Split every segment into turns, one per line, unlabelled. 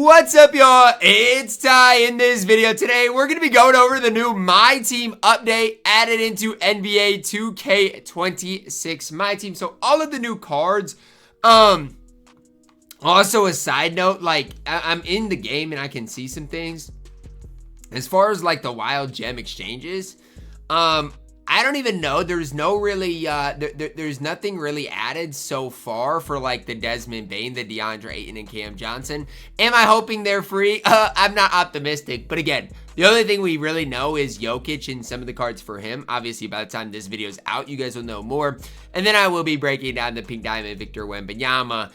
What's up, y'all? It's Ty. In this video today, we're going to be going over the new MyTEAM update added into NBA 2K26 MyTEAM. So all of the new cards, also a side note, like I'm in the game and I can see some things. As far as like the wild gem exchanges, I don't even know. There's no really, there's nothing really added so far for like the Desmond Bane, the DeAndre Ayton, and Cam Johnson. Am I hoping they're free? I'm not optimistic. But again, the only thing we really know is Jokic and some of the cards for him. Obviously, by the time this video is out, you guys will know more. And then I will be breaking down the Pink Diamond Victor Wembanyama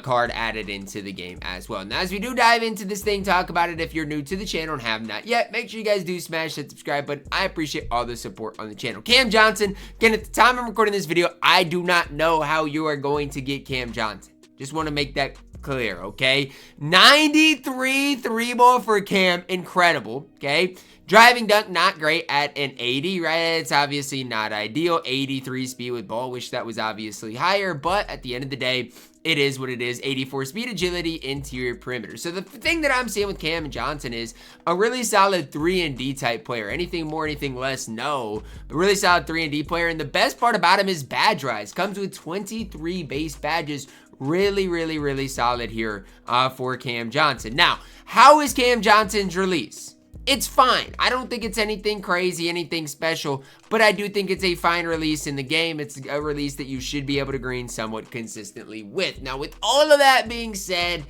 card added into the game as well. Now, as we do dive into this thing, talk about it, if you're new to the channel and have not yet, make sure you guys do smash that subscribe button. I appreciate all the support on the channel. Cam Johnson, again, at the time I'm recording this video, I do not know how you are going to get Cam Johnson. Just want to make that clear, okay? 93 three ball for Cam, incredible, okay? Driving dunk, not great at an 80, right? It's obviously not ideal. 83 speed with ball, wish that was obviously higher, but at the end of the day, it is what it is. 84 speed, agility, interior perimeter. So the thing that I'm seeing with Cam Johnson is a really solid 3-and-D type player. Anything more, anything less, no. A really solid 3-and-D player. And the best part about him is badge rise. Comes with 23 base badges. Really solid here for Cam Johnson. Now, how is Cam Johnson's release? It's fine. I don't think it's anything crazy, anything special, but I do think it's a fine release in the game. It's a release that you should be able to green somewhat consistently with. Now, with all of that being said,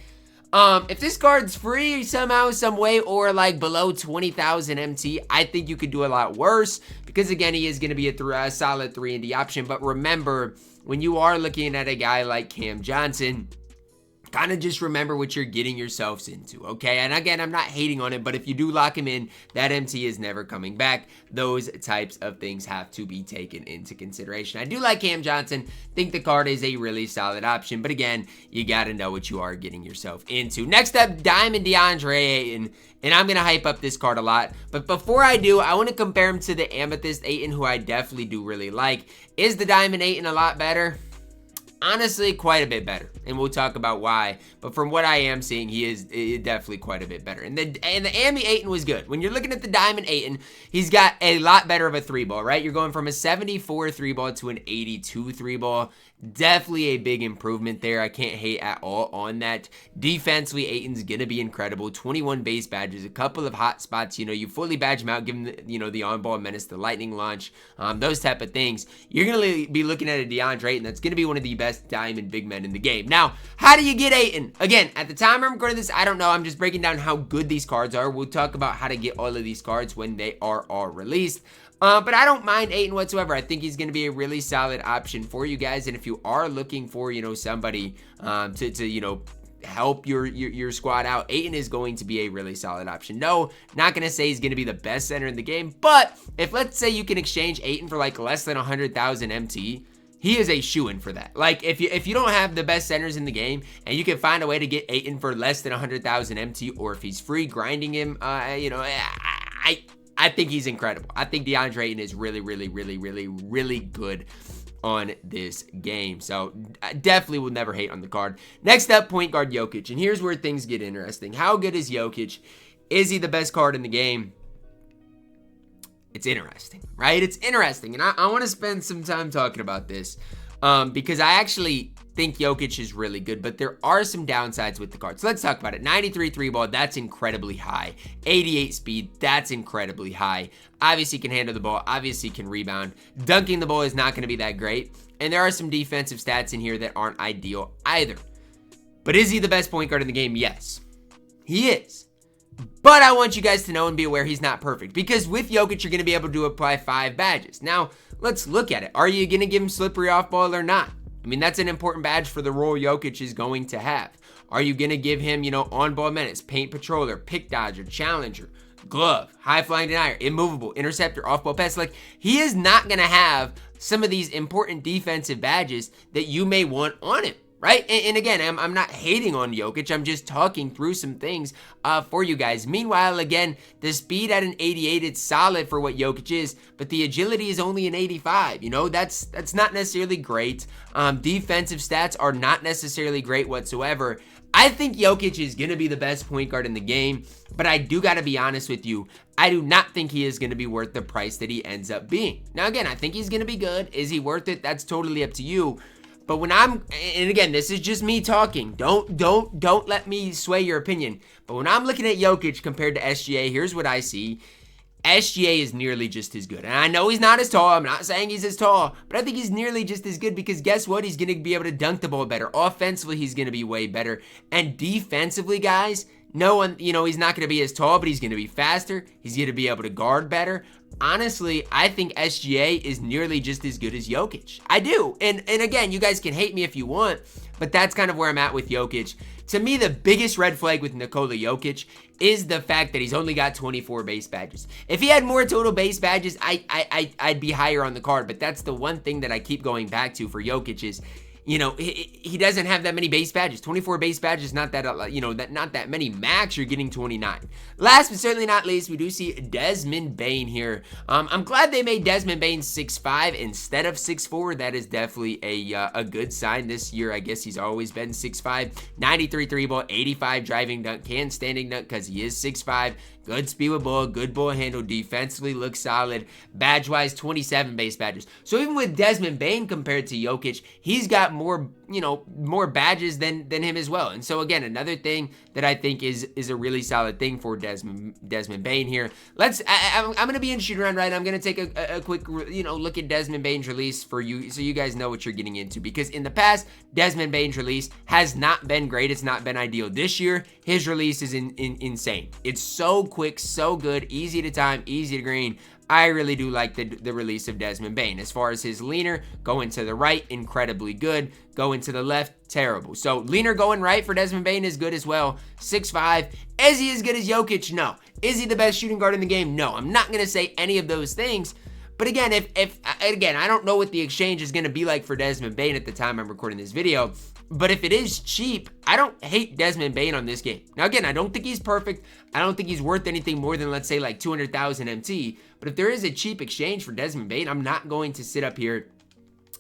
if this card's free somehow, some way, or like below 20,000 MT, I think you could do a lot worse because, again, he is going to be a solid 3-and-D option. But remember, when you are looking at a guy like Cam Johnson, kind of just remember what you're getting yourselves into, okay? And again, I'm not hating on it, but if you do lock him in, that MT is never coming back. Those types of things have to be taken into consideration. I do like Cam Johnson. Think the card is a really solid option, but again, you got to know what you are getting yourself into. Next up, Diamond DeAndre Ayton, and I'm going to hype up this card a lot. But before I do, I want to compare him to the Amethyst Ayton, who I definitely do really like. Is the Diamond Ayton a lot better? Honestly, quite a bit better, and we'll talk about why. But from what I am seeing, he is definitely quite a bit better. And the Amy Ayton was good. When you're looking at the Diamond Ayton, he's got a lot better of a three ball, right? You're going from a 74 three ball to an 82 three ball. Definitely a big improvement there. I can't hate at all on that. Defensively, Ayton's gonna be incredible. 21 base badges, a couple of hot spots. You know, you fully badge him out, give him the on-ball menace, the lightning launch, those type of things. You're gonna be looking at a DeAndre Ayton that's gonna be one of the best diamond big men in the game. Now, how do you get Ayton? Again, at the time I'm recording this, I don't know. I'm just breaking down how good these cards are. We'll talk about how to get all of these cards when they are all released. But I don't mind Ayton whatsoever. I think he's going to be a really solid option for you guys. And if you are looking for, somebody to help your squad out, Ayton is going to be a really solid option. No, not going to say he's going to be the best center in the game. But if, let's say, you can exchange Ayton for like less than 100,000 MT, he is a shoo-in for that. Like, if you don't have the best centers in the game and you can find a way to get Ayton for less than 100,000 MT, or if he's free, grinding him, I think he's incredible. I think DeAndre Ayton is really good on this game. So I definitely will never hate on the card. Next up, point guard Jokic. And here's where things get interesting. How good is Jokic? Is he the best card in the game? It's interesting, right? It's interesting. And I want to spend some time talking about this because I actually think Jokic is really good, but there are some downsides with the card. So let's talk about it. 93 three ball, that's incredibly high. 88 speed, that's incredibly high. Obviously can handle the ball, obviously can rebound. Dunking the ball is not going to be that great. And there are some defensive stats in here that aren't ideal either. But is he the best point guard in the game? Yes, he is. But I want you guys to know and be aware he's not perfect, because with Jokic, you're going to be able to apply 5 badges. Now, let's look at it. Are you going to give him slippery off ball or not? I mean, that's an important badge for the role Jokic is going to have. Are you going to give him, on-ball menace, paint patroller, pick dodger, challenger, glove, high flying denier, immovable, interceptor, off-ball pass? Like, he is not going to have some of these important defensive badges that you may want on him. Right? And again, I'm not hating on Jokic. I'm just talking through some things for you guys. Meanwhile, again, the speed at an 88, it's solid for what Jokic is, but the agility is only an 85. That's not necessarily great. Defensive stats are not necessarily great whatsoever. I think Jokic is going to be the best point guard in the game, but I do got to be honest with you. I do not think he is going to be worth the price that he ends up being. Now, again, I think he's going to be good. Is he worth it? That's totally up to you. But when and again, this is just me talking. Don't let me sway your opinion. But when I'm looking at Jokic compared to SGA, here's what I see. SGA is nearly just as good. And I know he's not as tall. I'm not saying he's as tall, but I think he's nearly just as good because guess what? He's going to be able to dunk the ball better. Offensively, he's going to be way better. And defensively, guys, no one, he's not going to be as tall, but he's going to be faster. He's going to be able to guard better. Honestly, I think SGA is nearly just as good as Jokic. I do. And again, you guys can hate me if you want, but that's kind of where I'm at with Jokic. To me, the biggest red flag with Nikola Jokic is the fact that he's only got 24 base badges. If he had more total base badges, I'd be higher on the card, but that's the one thing that I keep going back to for Jokic is, he doesn't have that many base badges. 24 base badges, not that, not that many. Max, you're getting 29. Last but certainly not least, we do see Desmond Bane here. I'm glad they made Desmond Bane 6'5" instead of 6'4". That is definitely a good sign this year. I guess he's always been 6'5". 93 3 ball, 85 driving dunk, can standing dunk because he is 6'5". Good speed with ball, good ball handle, defensively looks solid. Badge-wise, 27 base badges. So even with Desmond Bane compared to Jokic, he's got more badges than him as well. And so again, another thing that I think is a really solid thing for Desmond Bane here. I'm going to be in shoot around, right? I'm going to take a quick look at Desmond Bane's release for you so you guys know what you're getting into, because in the past, Desmond Bane's release has not been great. It's not been ideal. This year, his release is insane. It's so quick, so good, easy to time, easy to green. I really do like the release of Desmond Bane. As far as his leaner, going to the right, incredibly good. Going to the left, terrible. So leaner going right for Desmond Bane is good as well. 6'5". Is he as good as Jokic? No. Is he the best shooting guard in the game? No. I'm not going to say any of those things. But again, if I don't know what the exchange is going to be like for Desmond Bane at the time I'm recording this video. But if it is cheap, I don't hate Desmond Bane on this game. Now, again, I don't think he's perfect. I don't think he's worth anything more than, let's say, like 200,000 MT. But if there is a cheap exchange for Desmond Bane, I'm not going to sit up here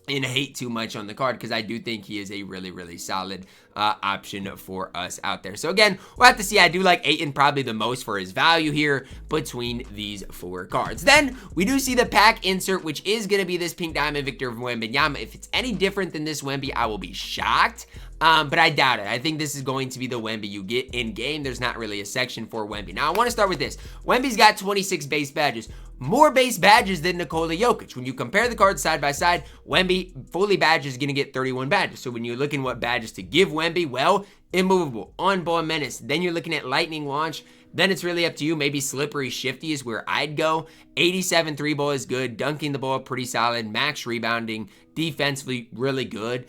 and hate too much on the card, because I do think he is a really, really solid option for us out there. So again, we'll have to see. I do like Ayton probably the most for his value here between these four cards. Then we do see the pack insert, which is going to be this pink diamond Victor Wembanyama. If it's any different than this Wemby, I will be shocked. But I doubt it. I think this is going to be the Wemby you get in game. There's not really a section for Wemby. Now, I want to start with this. Wemby's got 26 base badges. More base badges than Nikola Jokic. When you compare the cards side by side, Wemby, fully badged, is going to get 31 badges. So when you're looking what badges to give Wemby, well, immovable, on-ball menace. Then you're looking at lightning launch. Then it's really up to you. Maybe slippery shifty is where I'd go. 87 3-ball is good. Dunking the ball, pretty solid. Max rebounding. Defensively, really good.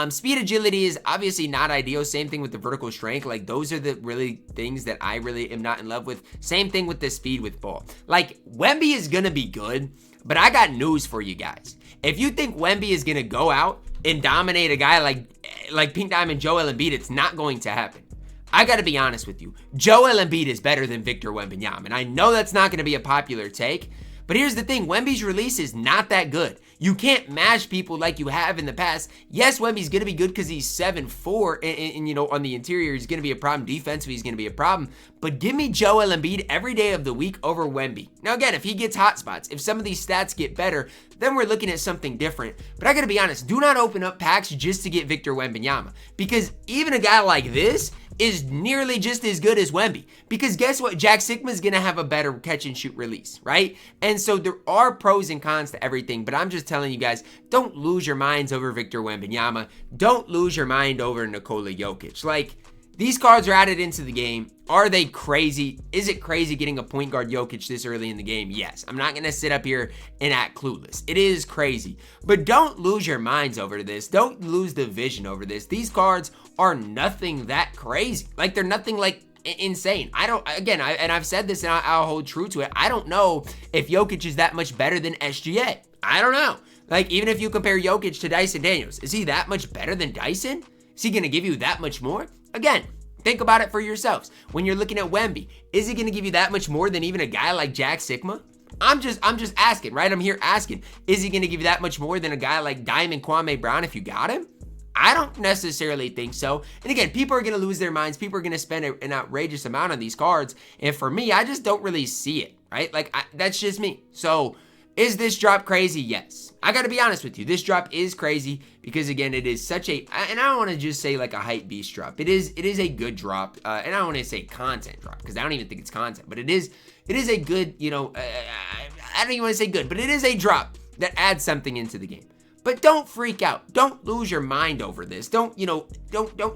Speed agility is obviously not ideal. Same thing with the vertical strength. Like, those are the really things that I really am not in love with. Same thing with the speed with ball. Like, Wemby is going to be good, but I got news for you guys. If you think Wemby is going to go out and dominate a guy like Pink Diamond Joel Embiid, it's not going to happen. I got to be honest with you. Joel Embiid is better than Victor Wembanyama, and I know that's not going to be a popular take, but here's the thing. Wemby's release is not that good. You can't mash people like you have in the past. Yes, Wemby's going to be good because he's 7'4", and on the interior, he's going to be a problem. Defensively, he's going to be a problem. But give me Joel Embiid every day of the week over Wemby. Now, again, if he gets hot spots, if some of these stats get better, then we're looking at something different. But I got to be honest, do not open up packs just to get Victor Wembanyama, because even a guy like this is nearly just as good as Wemby. Because guess what? Jack Sigma's going to have a better catch and shoot release, right? And so there are pros and cons to everything, but I'm just telling you guys, don't lose your minds over Victor Wembanyama. Don't lose your mind over Nikola Jokic. Like, these cards are added into the game. Are they crazy? Is it crazy getting a point guard Jokic this early in the game? Yes. I'm not going to sit up here and act clueless. It is crazy. But don't lose your minds over this. Don't lose the vision over this. These cards are nothing that crazy. Like, they're nothing like insane. I've said this and I'll hold true to it. I don't know if Jokic is that much better than SGA. I don't know. Like, even if you compare Jokic to Dyson Daniels, is he that much better than Dyson? Is he going to give you that much more? Again, think about it for yourselves. When you're looking at Wemby, is he going to give you that much more than even a guy like Jack Sigma? I'm just asking, right? I'm here asking, is he going to give you that much more than a guy like Diamond Kwame Brown if you got him? I don't necessarily think so. And again, people are going to lose their minds. People are going to spend an outrageous amount on these cards. And for me, I just don't really see it, right? Like, that's just me. So, is this drop crazy? Yes. I got to be honest with you. This drop is crazy because, again, it is such a, and I don't want to just say like a hype beast drop. It is a good drop. And I don't want to say content drop because I don't even think it's content. But it is a good, I don't even want to say good, but it is a drop that adds something into the game. But don't freak out. Don't lose your mind over this. Don't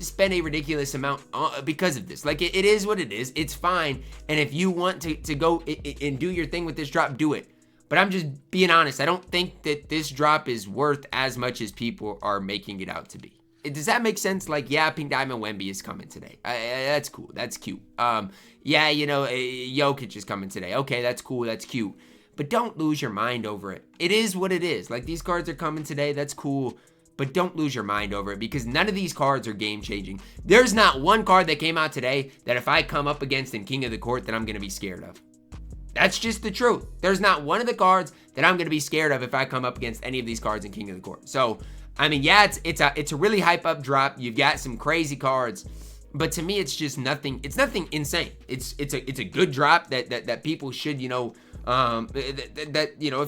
spend a ridiculous amount because of this. Like, it is what it is. It's fine. And if you want to go and do your thing with this drop, do it. But I'm just being honest. I don't think that this drop is worth as much as people are making it out to be. Does that make sense? Like, yeah, Pink Diamond Wemby is coming today. That's cool. That's cute. Yeah, Jokic is coming today. Okay, that's cool. That's cute. But don't lose your mind over it. It is what it is. Like, these cards are coming today. That's cool. But don't lose your mind over it because none of these cards are game-changing. There's not one card that came out today that if I come up against in King of the Court that I'm going to be scared of. That's just the truth. There's not one of the cards that I'm going to be scared of if I come up against any of these cards in King of the Court. So, I mean, yeah, it's a really hype-up drop. You've got some crazy cards. But to me, it's just nothing. It's nothing insane. It's a good drop that people should, if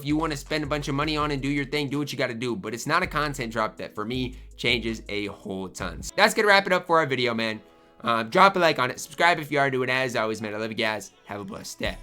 you want to spend a bunch of money on and do your thing, do what you got to do. But it's not a content drop that for me changes a whole ton. So that's gonna wrap it up for our video, man. Drop a like on it. Subscribe if you are doing. As always, man, I love you guys. Have a blessed day.